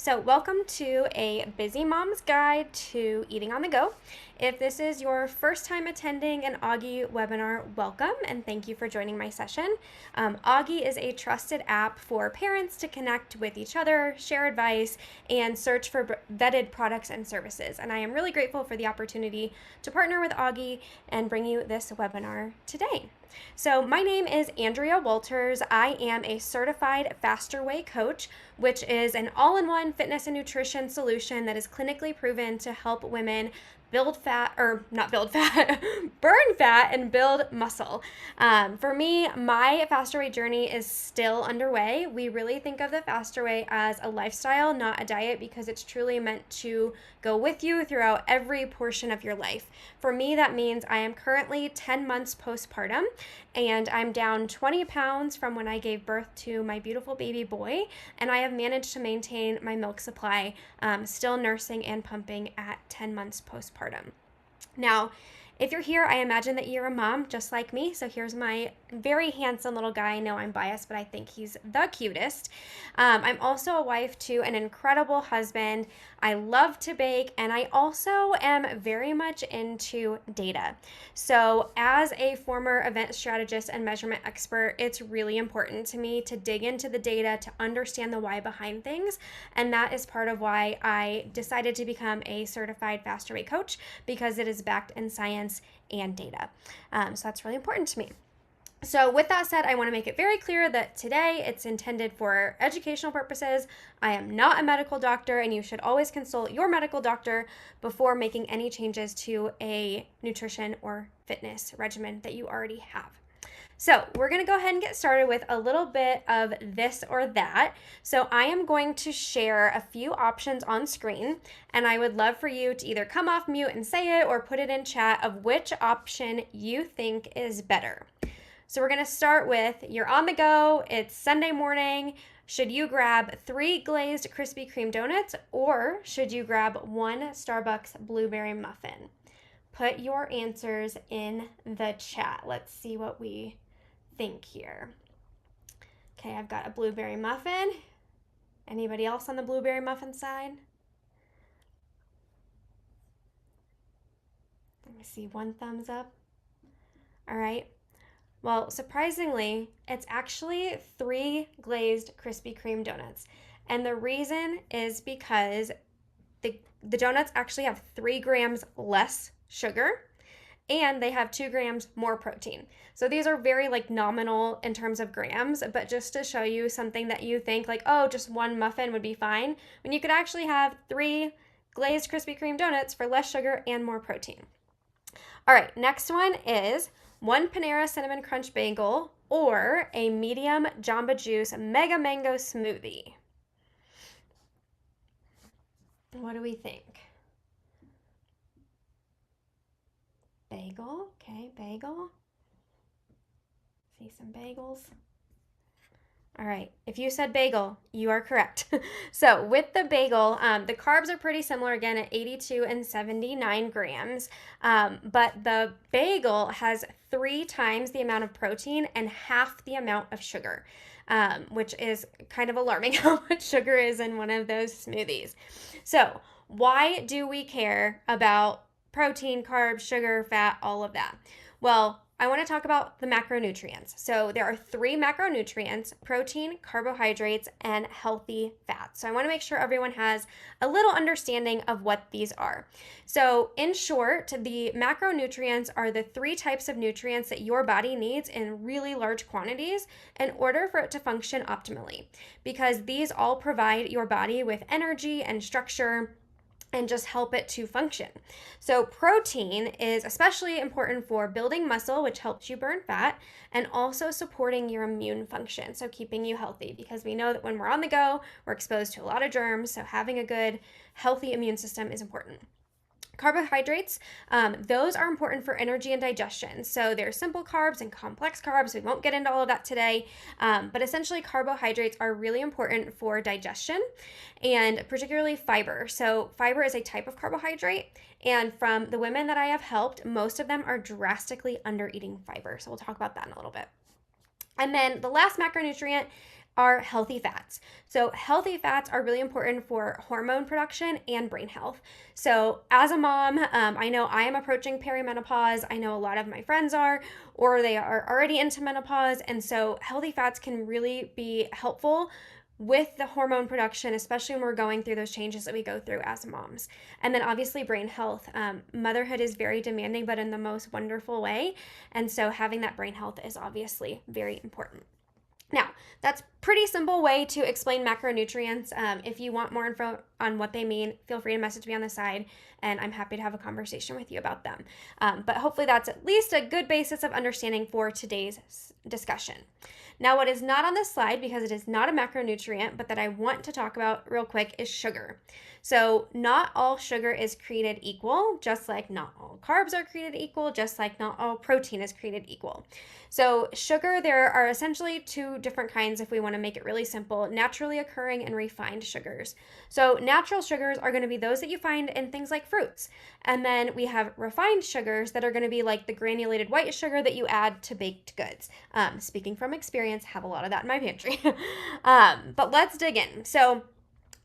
So, welcome to a busy mom's guide to eating on the go. If this is your first time attending an Auggie webinar, welcome and thank you for joining my session. Auggie is a trusted app for parents to connect with each other, share advice, and search for vetted products and services. And I am really grateful for the opportunity to partner with Auggie and bring you this webinar today. So, my name is Andrea Walters. I am a certified Faster Way coach, which is an all-in-one fitness and nutrition solution that is clinically proven to help women build fat, or not build fat, burn fat and build muscle. For me, my Faster Way journey is still underway. We really think of the Faster Way as a lifestyle, not a diet, because it's truly meant to go with you throughout every portion of your life. For me, that means I am currently 10 months postpartum, and I'm down 20 pounds from when I gave birth to my beautiful baby boy, and I have managed to maintain my milk supply, still nursing and pumping at 10 months postpartum. Now, if you're here, I imagine that you're a mom just like me. So here's my very handsome little guy. I know I'm biased, but I think he's the cutest. I'm also a wife to an incredible husband. I love to bake, and I also am very much into data. So as a former event strategist and measurement expert, it's really important to me to dig into the data to understand the why behind things. And that is part of why I decided to become a certified Faster Way coach, because it is backed in science and data. So that's really important to me. So with that said, I want to make it very clear that today it's intended for educational purposes. I am not a medical doctor, and you should always consult your medical doctor before making any changes to a nutrition or fitness regimen that you already have. So we're going to go ahead and get started with a little bit of this or that. So I am going to share a few options on screen, and I would love for you to either come off mute and say it or put it in chat of which option you think is better. So we're going to start with, you're on the go, it's Sunday morning. Should you grab 3 glazed Krispy Kreme donuts, or should you grab 1 Starbucks blueberry muffin? Put your answers in the chat. Let's see what we think here. Okay, I've got a blueberry muffin. Anybody else on the blueberry muffin side? Let me see, 1 thumbs up. All right. Well, surprisingly, it's actually 3 glazed Krispy Kreme donuts. And the reason is because the donuts actually have 3 grams less sugar, and they have 2 grams more protein. So these are very nominal in terms of grams, but just to show you something that you think oh, just 1 muffin would be fine, when you could actually have 3 glazed Krispy Kreme donuts for less sugar and more protein. All right, next one is 1 Panera Cinnamon Crunch Bagel or a medium Jamba Juice Mega Mango Smoothie. What do we think? Bagel, okay, bagel. See some bagels. All right, if you said bagel, you are correct. So with the bagel, the carbs are pretty similar again at 82 and 79 grams, but the bagel has 3 times the amount of protein and half the amount of sugar, which is kind of alarming how much sugar is in one of those smoothies. So why do we care about protein, carbs, sugar, fat, all of that? Well, I want to talk about the macronutrients. So there are 3 macronutrients: protein, carbohydrates, and healthy fats. So I want to make sure everyone has a little understanding of what these are. So in short, the macronutrients are the 3 types of nutrients that your body needs in really large quantities in order for it to function optimally, because these all provide your body with energy and structure and just help it to function. So protein is especially important for building muscle, which helps you burn fat, and also supporting your immune function, so keeping you healthy, because we know that when we're on the go, we're exposed to a lot of germs, so having a good, healthy immune system is important. Carbohydrates, those are important for energy and digestion. So there's simple carbs and complex carbs. We won't get into all of that today, but essentially carbohydrates are really important for digestion, and particularly fiber. So fiber is a type of carbohydrate, and from the women that I have helped, most of them are drastically under eating fiber. So we'll talk about that in a little bit. And then the last macronutrient are healthy fats. So, healthy fats are really important for hormone production and brain health. So, as a mom, I know I am approaching perimenopause. I know a lot of my friends are, or they are already into menopause. And so, healthy fats can really be helpful with the hormone production, especially when we're going through those changes that we go through as moms. And then, obviously, brain health. Motherhood is very demanding, but in the most wonderful way. And so, having that brain health is obviously very important. Now, that's pretty simple way to explain macronutrients. If you want more info on what they mean, feel free to message me on the side, and I'm happy to have a conversation with you about them. But hopefully that's at least a good basis of understanding for today's discussion. Now, what is not on this slide, because it is not a macronutrient, but that I want to talk about real quick, is sugar. So not all sugar is created equal, just like not all carbs are created equal, just like not all protein is created equal. So sugar, there are essentially two different kinds if we want to make it really simple: naturally occurring and refined sugars. So natural sugars are going to be those that you find in things like fruits. And then we have refined sugars that are going to be like the granulated white sugar that you add to baked goods. Speaking from experience, have a lot of that in my pantry. But let's dig in. So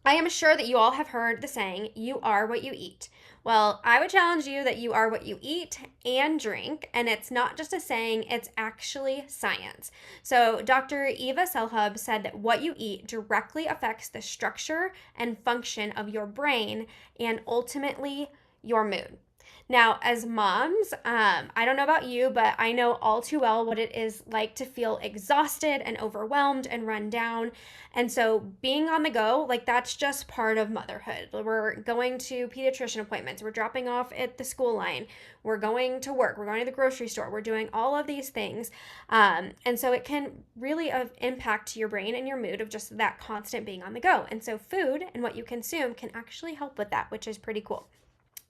I am sure that you all have heard the saying, you are what you eat. Well, I would challenge you that you are what you eat and drink, and it's not just a saying, it's actually science. So Dr. Eva Selhub said that what you eat directly affects the structure and function of your brain and ultimately your mood. Now, as moms, I don't know about you, but I know all too well what it is like to feel exhausted and overwhelmed and run down. And so being on the go, like that's just part of motherhood. We're going to pediatrician appointments. We're dropping off at the school line. We're going to work. We're going to the grocery store. We're doing all of these things. And so it can really impact your brain and your mood of just that constant being on the go. And so food and what you consume can actually help with that, which is pretty cool.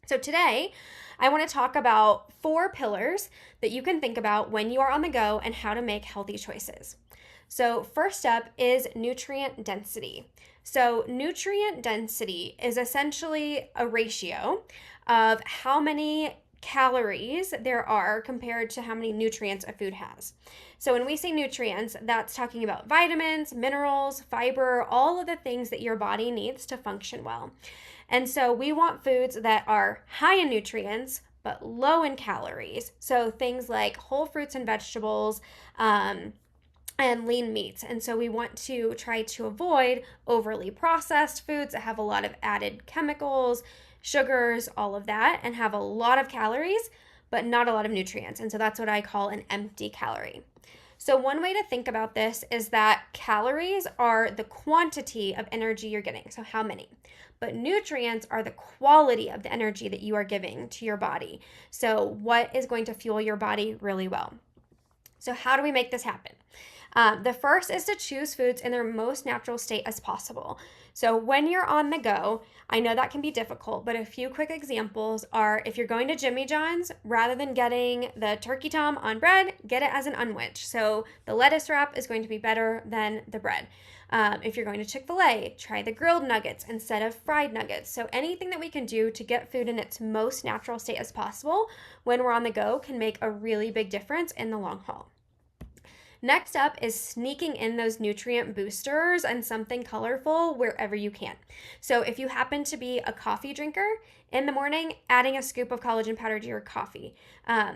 So today, I want to talk about 4 pillars that you can think about when you are on the go and how to make healthy choices. So first up is nutrient density. So nutrient density is essentially a ratio of how many calories there are compared to how many nutrients a food has. So when we say nutrients, that's talking about vitamins, minerals, fiber, all of the things that your body needs to function well. And so we want foods that are high in nutrients, but low in calories. So things like whole fruits and vegetables, and lean meats. And so we want to try to avoid overly processed foods that have a lot of added chemicals, sugars, all of that, and have a lot of calories, but not a lot of nutrients. And so that's what I call an empty calorie. So one way to think about this is that calories are the quantity of energy you're getting, so how many. But nutrients are the quality of the energy that you are giving to your body. So what is going to fuel your body really well? So how do we make this happen? The first is to choose foods in their most natural state as possible. So when you're on the go, I know that can be difficult, but a few quick examples are if you're going to Jimmy John's, rather than getting the turkey tom on bread, get it as an unwich. So the lettuce wrap is going to be better than the bread. If you're going to Chick-fil-A, try the grilled nuggets instead of fried nuggets. So anything that we can do to get food in its most natural state as possible when we're on the go can make a really big difference in the long haul. Next up is sneaking in those nutrient boosters and something colorful wherever you can. So if you happen to be a coffee drinker, in the morning, adding a scoop of collagen powder to your coffee.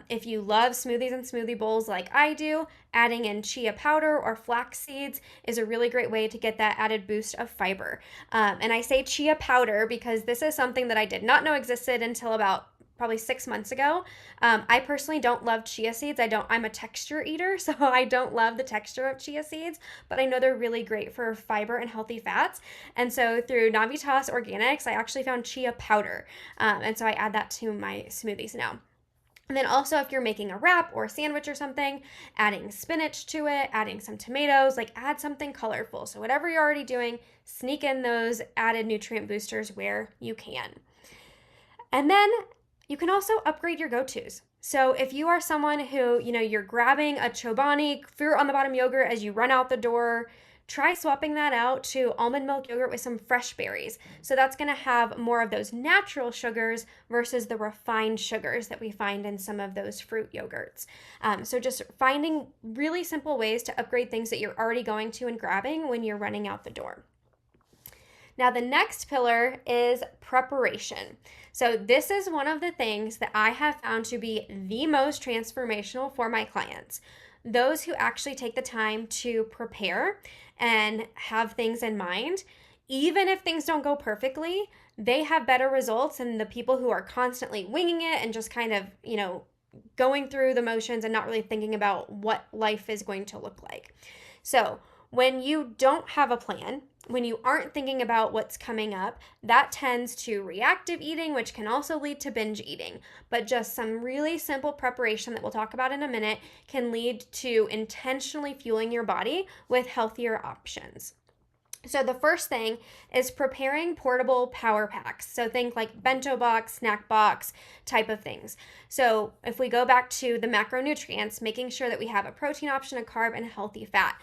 If you love smoothies and smoothie bowls like I do, adding in chia powder or flax seeds is a really great way to get that added boost of fiber. And I say chia powder because this is something that I did not know existed until about probably 6 months ago. I personally don't love chia seeds. I'm a texture eater, so I don't love the texture of chia seeds, but I know they're really great for fiber and healthy fats. And so through Navitas Organics, I actually found chia powder. And so I add that to my smoothies now. And then also if you're making a wrap or a sandwich or something, adding spinach to it, adding some tomatoes, like add something colorful. So whatever you're already doing, sneak in those added nutrient boosters where you can. And then you can also upgrade your go-tos. So if you are someone who, you're grabbing a Chobani fruit on the bottom yogurt as you run out the door, try swapping that out to almond milk yogurt with some fresh berries. So that's going to have more of those natural sugars versus the refined sugars that we find in some of those fruit yogurts. So just finding really simple ways to upgrade things that you're already going to and grabbing when you're running out the door. Now, the next pillar is preparation. So, this is one of the things that I have found to be the most transformational for my clients. Those who actually take the time to prepare and have things in mind, even if things don't go perfectly, they have better results than the people who are constantly winging it and just kind of, going through the motions and not really thinking about what life is going to look like. So, when you don't have a plan, when you aren't thinking about what's coming up, that tends to reactive eating, which can also lead to binge eating. But just some really simple preparation that we'll talk about in a minute can lead to intentionally fueling your body with healthier options. So the first thing is preparing portable power packs. So think like bento box, snack box type of things. So if we go back to the macronutrients, making sure that we have a protein option, a carb, and a healthy fat.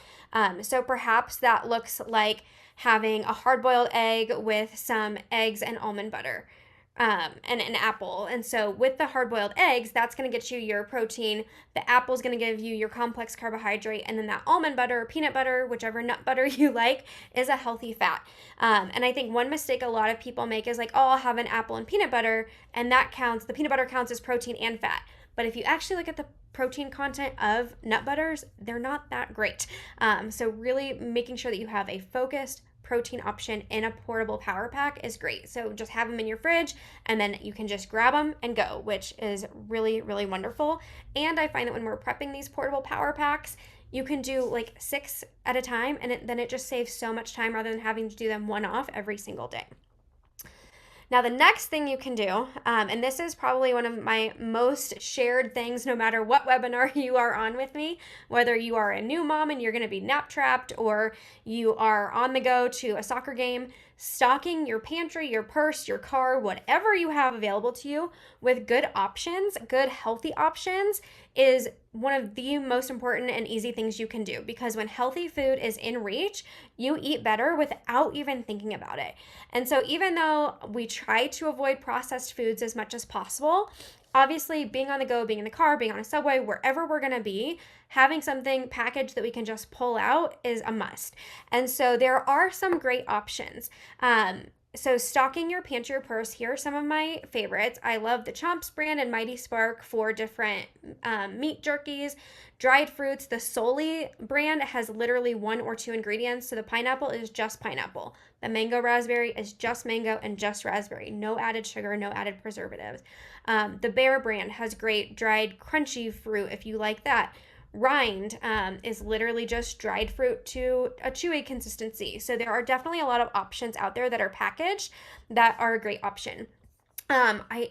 So perhaps that looks like having a hard-boiled egg with some eggs and almond butter. And an apple. And so with the hard-boiled eggs, that's going to get you your protein. The apple's going to give you your complex carbohydrate. And then that almond butter or peanut butter, whichever nut butter you like, is a healthy fat. And I think one mistake a lot of people make is like, oh, I'll have an apple and peanut butter. And that counts. The peanut butter counts as protein and fat. But if you actually look at the protein content of nut butters, they're not that great. So really making sure that you have a focused protein option in a portable power pack is great. So just have them in your fridge and then you can just grab them and go, which is really, really wonderful. And I find that when we're prepping these portable power packs, you can do like 6 at a time and then it just saves so much time rather than having to do them one off every single day. Now, the next thing you can do, and this is probably one of my most shared things no matter what webinar you are on with me, whether you are a new mom and you're going to be nap trapped or you are on the go to a soccer game, stocking your pantry, your purse, your car, whatever you have available to you with good options, good healthy options is one of the most important and easy things you can do, because when healthy food is in reach, you eat better without even thinking about it. And so even though we try to avoid processed foods as much as possible, obviously being on the go, being in the car, being on a subway, wherever we're going to be, having something packaged that we can just pull out is a must. And so there are some great options. So stocking your pantry or purse, here are some of my favorites. I love the Chomps brand and Mighty Spark for different meat jerkies. Dried fruits, the Soli brand has literally 1 or 2 ingredients. So the pineapple is just pineapple. The mango raspberry is just mango and just raspberry. No added sugar, no added preservatives. The Bear brand has great dried crunchy fruit if you like that. Rind is literally just dried fruit to a chewy consistency. So there are definitely a lot of options out there that are packaged that are a great option. I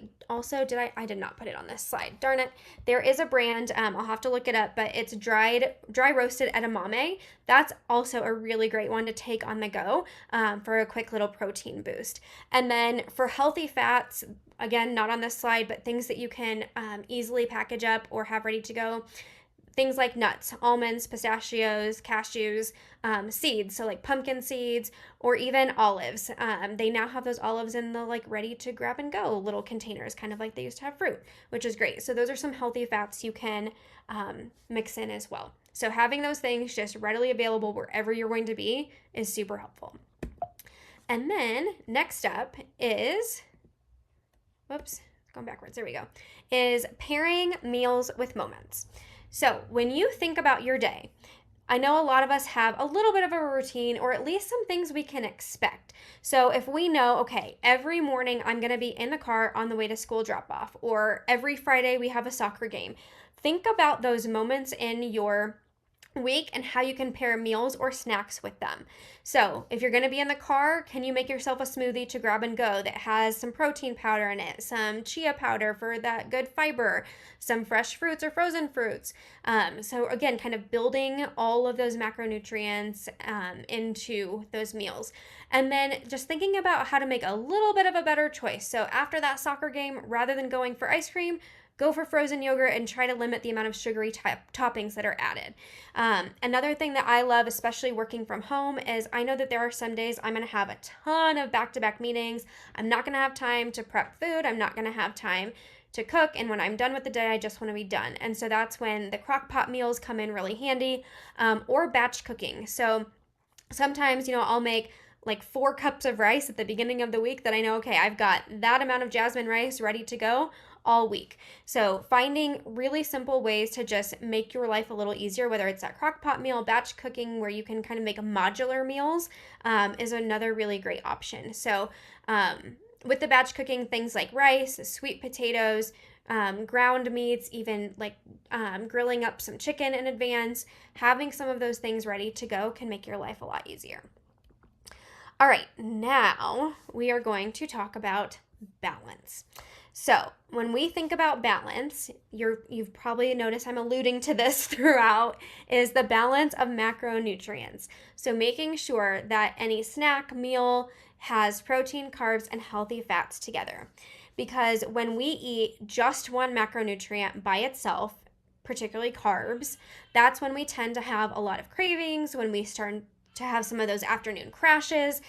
did not put it on this slide. Darn it. There is a brand, I'll have to look it up, but it's dry roasted edamame. That's also a really great one to take on the go for a quick little protein boost. And then for healthy fats, again, not on this slide, but things that you can easily package up or have ready to go. Things like nuts, almonds, pistachios, cashews, seeds, so like pumpkin seeds, or even olives. They now have those olives in the like ready to grab and go little containers, kind of like they used to have fruit, which is great. So those are some healthy fats you can mix in as well. So having those things just readily available wherever you're going to be is super helpful. And then next up is, going backwards, there we go, is pairing meals with moments. So when you think about your day, I know a lot of us have a little bit of a routine or at least some things we can expect. So if we know, okay, every morning I'm going to be in the car on the way to school drop off, or every Friday we have a soccer game, think about those moments in your week and how you can pair meals or snacks with them. So if you're going to be in the car, can you make yourself a smoothie to grab and go that has some protein powder in it, some chia powder for that good fiber, some fresh fruits or frozen fruits? So again, kind of building all of those macronutrients into those meals. And then just thinking about how to make a little bit of a better choice. So after that soccer game, rather than going for ice cream, go for frozen yogurt and try to limit the amount of sugary toppings that are added. Another thing that I love, especially working from home, is I know that there are some days I'm going to have a ton of back-to-back meetings. I'm not going to have time to prep food. I'm not going to have time to cook, and when I'm done with the day, I just want to be done. And so that's when the crock pot meals come in really handy, or batch cooking. So sometimes, I'll make like 4 cups of rice at the beginning of the week that I know, okay, I've got that amount of jasmine rice ready to go all week. So finding really simple ways to just make your life a little easier, whether it's that crock pot meal, batch cooking, where you can kind of make modular meals, is another really great option. So with the batch cooking, things like rice, sweet potatoes, ground meats, even like grilling up some chicken in advance, having some of those things ready to go can make your life a lot easier. All right, now we are going to talk about balance. So when we think about balance, you've probably noticed I'm alluding to this throughout, is the balance of macronutrients. So making sure that any snack meal has protein, carbs, and healthy fats together. Because when we eat just one macronutrient by itself, particularly carbs, that's when we tend to have a lot of cravings, when we start to have some of those afternoon crashes.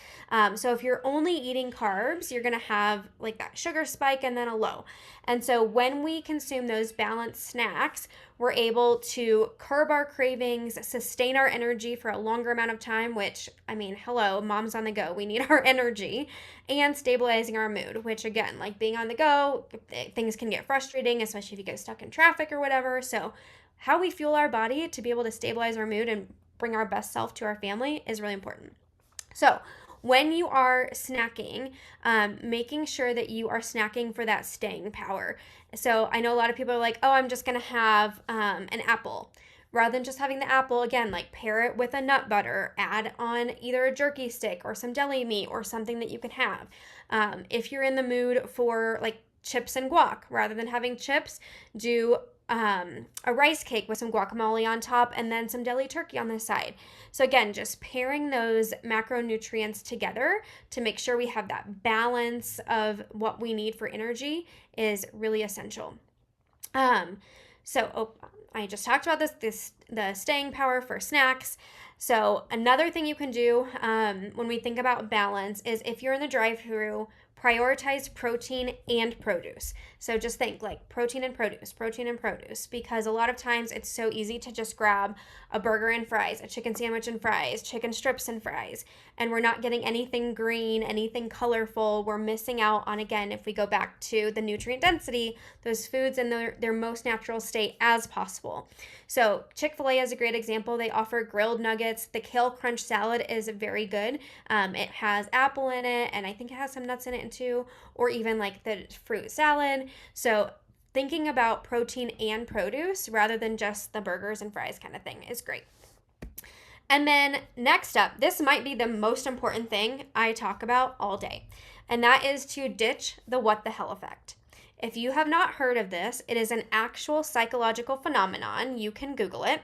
So if you're only eating carbs, you're going to have like that sugar spike and then a low. And so when we consume those balanced snacks, we're able to curb our cravings, sustain our energy for a longer amount of time, which, I mean, hello, moms on the go, we need our energy, and stabilizing our mood, which again, like being on the go, things can get frustrating, especially if you get stuck in traffic or whatever. So how we fuel our body to be able to stabilize our mood and bring our best self to our family is really important. So when you are snacking, making sure that you are snacking for that staying power. So I know a lot of people are like, oh, I'm just going to have an apple. Rather than just having the apple, again, like pair it with a nut butter, add on either a jerky stick or some deli meat or something that you can have. If you're in the mood for like chips and guac, rather than having chips, do a rice cake with some guacamole on top and then some deli turkey on the side. So again, just pairing those macronutrients together to make sure we have that balance of what we need for energy is really essential. I just talked about the staying power for snacks. So another thing you can do when we think about balance is if you're in the drive-thru, prioritize protein and produce. So just think like protein and produce, because a lot of times it's so easy to just grab a burger and fries, a chicken sandwich and fries, chicken strips and fries, and we're not getting anything green, anything colorful. We're missing out on, again, if we go back to the nutrient density, those foods in their most natural state as possible. So Chick-fil-A is a great example. They offer grilled nuggets. The kale crunch salad is very good. It has apple in it, and I think it has some nuts in it too, or even like the fruit salad. So thinking about protein and produce rather than just the burgers and fries kind of thing is great. And then next up, this might be the most important thing I talk about all day, and that is to ditch the what the hell effect. If you have not heard of this, it is an actual psychological phenomenon, you can Google it,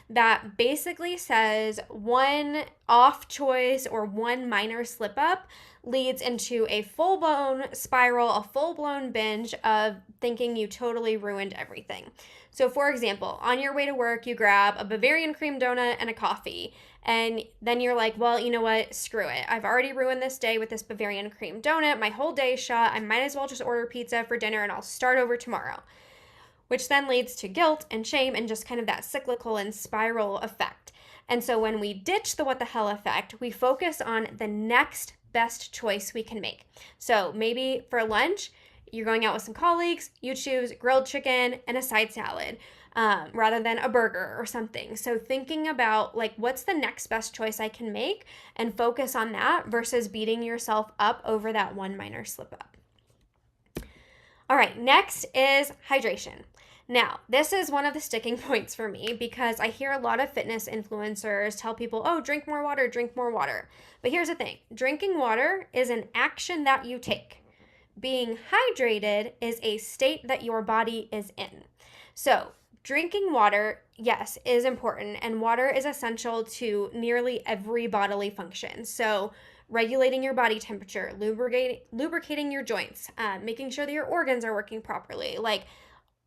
that basically says one off choice or one minor slip up leads into a full-blown spiral, a full-blown binge of thinking you totally ruined everything. So for example, on your way to work, you grab a Bavarian cream donut and a coffee, and then you're like, well, you know what, screw it. I've already ruined this day with this Bavarian cream donut. My whole day's shot. I might as well just order pizza for dinner and I'll start over tomorrow. Which then leads to guilt and shame and just kind of that cyclical and spiral effect. And so when we ditch the what the hell effect, we focus on the next best choice we can make. So maybe for lunch, you're going out with some colleagues, you choose grilled chicken and a side salad rather than a burger or something. So thinking about like, what's the next best choice I can make, and focus on that versus beating yourself up over that one minor slip up. All right, next is hydration. Now, this is one of the sticking points for me because I hear a lot of fitness influencers tell people, oh, drink more water, drink more water. But here's the thing, drinking water is an action that you take. Being hydrated is a state that your body is in. So drinking water, yes, is important, and water is essential to nearly every bodily function. So regulating your body temperature, lubricating your joints, making sure that your organs are working properly, like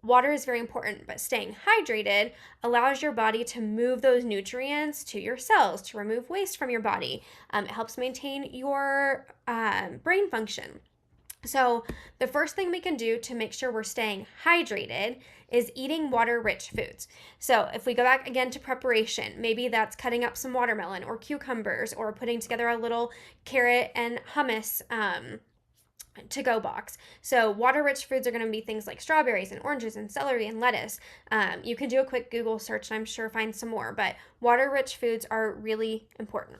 water is very important, but staying hydrated allows your body to move those nutrients to your cells, to remove waste from your body. It helps maintain your brain function. So, the first thing we can do to make sure we're staying hydrated is eating water rich foods. So, if we go back again to preparation, maybe that's cutting up some watermelon or cucumbers or putting together a little carrot and hummus to go box. So, water rich foods are going to be things like strawberries and oranges and celery and lettuce. You can do a quick Google search and I'm sure find some more, but water rich foods are really important.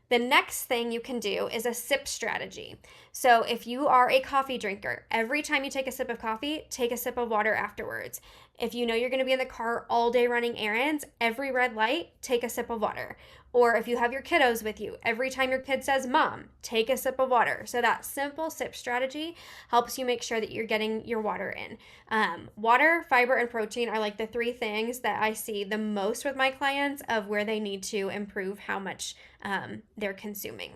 The next thing you can do is a sip strategy. So, if you are a coffee drinker, every time you take a sip of coffee, take a sip of water afterwards. If you know you're going to be in the car all day running errands, every red light, take a sip of water. Or if you have your kiddos with you, every time your kid says, "Mom," take a sip of water. So, that simple sip strategy helps you make sure that you're getting your water in. Water, fiber, and protein are like the three things that I see the most with my clients of where they need to improve how much they're consuming.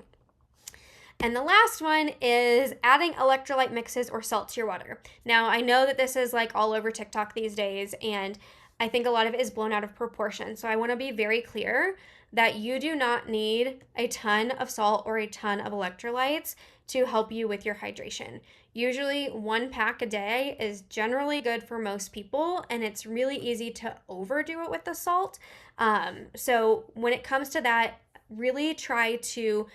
And the last one is adding electrolyte mixes or salt to your water. Now, I know that this is like all over TikTok these days, and I think a lot of it is blown out of proportion. So I want to be very clear that you do not need a ton of salt or a ton of electrolytes to help you with your hydration. Usually 1 pack a day is generally good for most people, and it's really easy to overdo it with the salt. So when it comes to that, really try to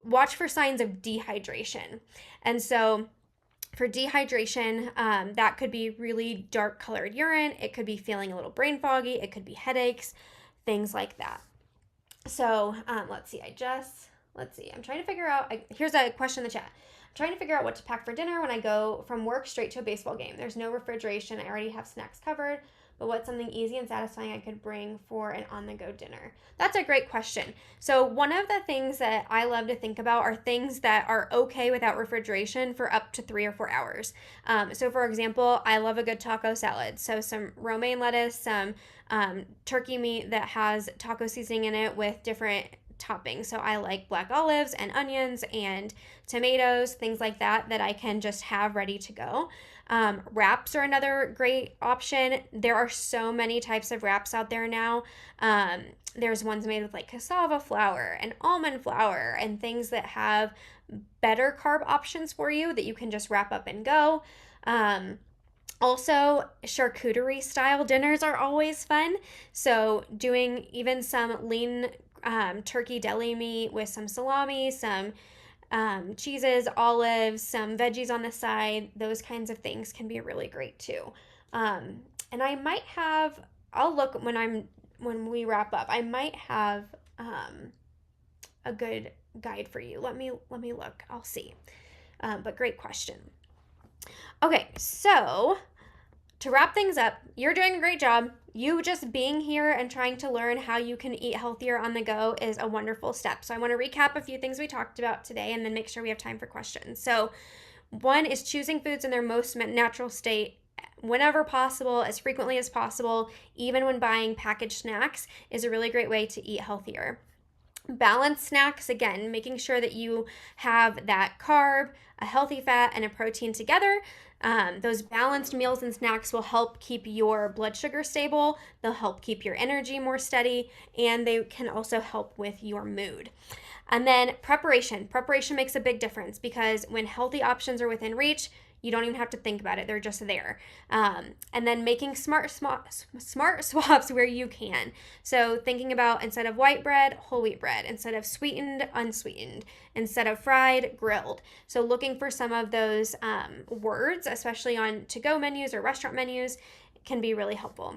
watch for signs of dehydration. And so for dehydration, that could be really dark colored urine. It could be feeling a little brain foggy. It could be headaches, things like that. So let's see. I'm trying to figure out. Here's a question in the chat. I'm trying to figure out what to pack for dinner when I go from work straight to a baseball game. There's no refrigeration. I already have snacks covered. But what's something easy and satisfying I could bring for an on-the-go dinner? That's a great question. So one of the things that I love to think about are things that are okay without refrigeration for up to 3 or 4 hours. So for example, I love a good taco salad. So some romaine lettuce, some turkey meat that has taco seasoning in it with different toppings. So I like black olives and onions and tomatoes, things like that I can just have ready to go. Wraps are another great option. There are so many types of wraps out there now. There's ones made with like cassava flour and almond flour and things that have better carb options for you that you can just wrap up and go. Also, charcuterie style dinners are always fun. So doing even some lean turkey deli meat with some salami, some cheeses, olives, some veggies on the side, those kinds of things can be really great too. And I might have, I'll look when we wrap up, I might have a good guide for you. Let me look, I'll see. But great question. Okay, so to wrap things up, you're doing a great job. You just being here and trying to learn how you can eat healthier on the go is a wonderful step. So I want to recap a few things we talked about today and then make sure we have time for questions. So one is choosing foods in their most natural state whenever possible, as frequently as possible, even when buying packaged snacks is a really great way to eat healthier. Balanced snacks, again, making sure that you have that carb, a healthy fat, and a protein together. Those balanced meals and snacks will help keep your blood sugar stable, they'll help keep your energy more steady, and they can also help with your mood. And then preparation. Preparation makes a big difference because when healthy options are within reach, you don't even have to think about it. They're just there. And then making smart swaps where you can. So thinking about instead of white bread, whole wheat bread. Instead of sweetened, unsweetened. Instead of fried, grilled. So looking for some of those words, especially on to-go menus or restaurant menus, can be really helpful.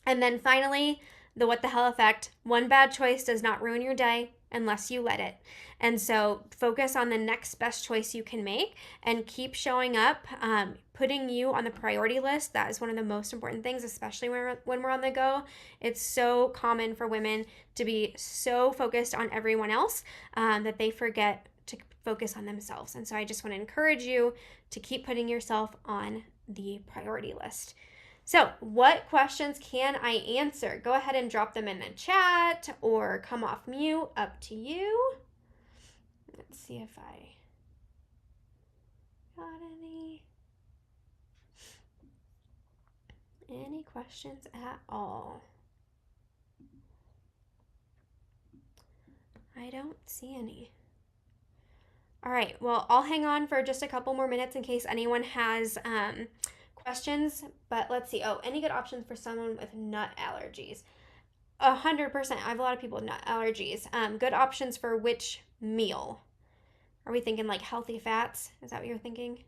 And then finally, the what the hell effect. One bad choice does not ruin your day unless you let it. And so focus on the next best choice you can make and keep showing up, putting you on the priority list. That is one of the most important things, especially when we're on the go. It's so common for women to be so focused on everyone else that they forget to focus on themselves. And so I just want to encourage you to keep putting yourself on the priority list. So what questions can I answer? Go ahead and drop them in the chat or come off mute, up to you. Let's see if I got any. Any questions at all? I don't see any. All right, well, I'll hang on for just a couple more minutes in case anyone has questions, but let's see. Oh, any good options for someone with nut allergies? 100%. I have a lot of people with nut allergies. Good options for which meal? Are we thinking like healthy fats? Is that what you're thinking?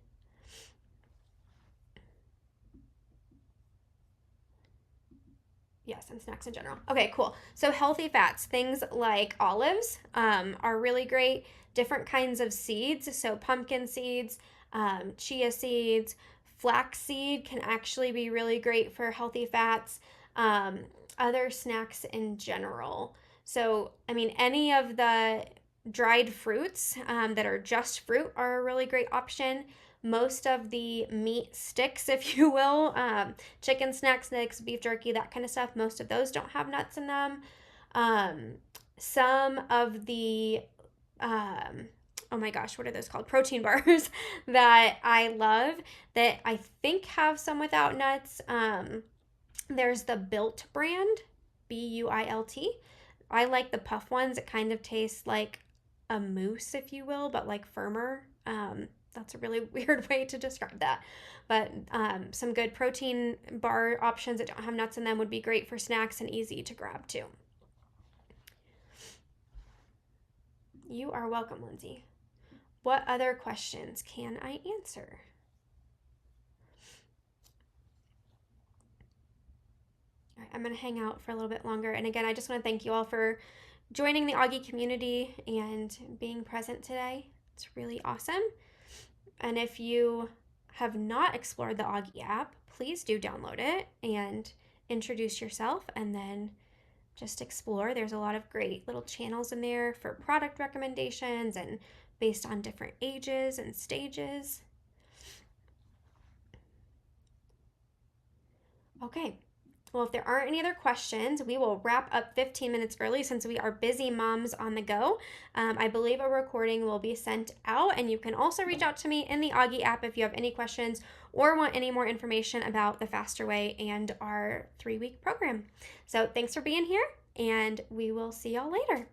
Yes, and snacks in general. Okay, cool. So healthy fats, things like olives are really great. Different kinds of seeds, so pumpkin seeds, chia seeds, flaxseed can actually be really great for healthy fats. Um, Other snacks in general. So, I mean, any of the dried fruits that are just fruit are a really great option. Most of the meat sticks, if you will, chicken snack sticks, beef jerky, that kind of stuff, most of those don't have nuts in them. Um, some of the, oh my gosh, what are those called? Protein bars that I love that I think have some without nuts. There's the Built brand, Built. I like the puff ones. It kind of tastes like a mousse, if you will, but like firmer. That's a really weird way to describe that. But some good protein bar options that don't have nuts in them would be great for snacks and easy to grab too. You are welcome, Lindsay. What other questions can I answer? All right, I'm going to hang out for a little bit longer. And again, I just want to thank you all for joining the Auggie community and being present today. It's really awesome. And if you have not explored the Auggie app, please do download it and introduce yourself and then just explore. There's a lot of great little channels in there for product recommendations and based on different ages and stages. Okay. Well, if there aren't any other questions, we will wrap up 15 minutes early since we are busy moms on the go. I believe a recording will be sent out, and you can also reach out to me in the Auggie app if you have any questions or want any more information about the Faster Way and our 3-week program. So thanks for being here, and we will see y'all later.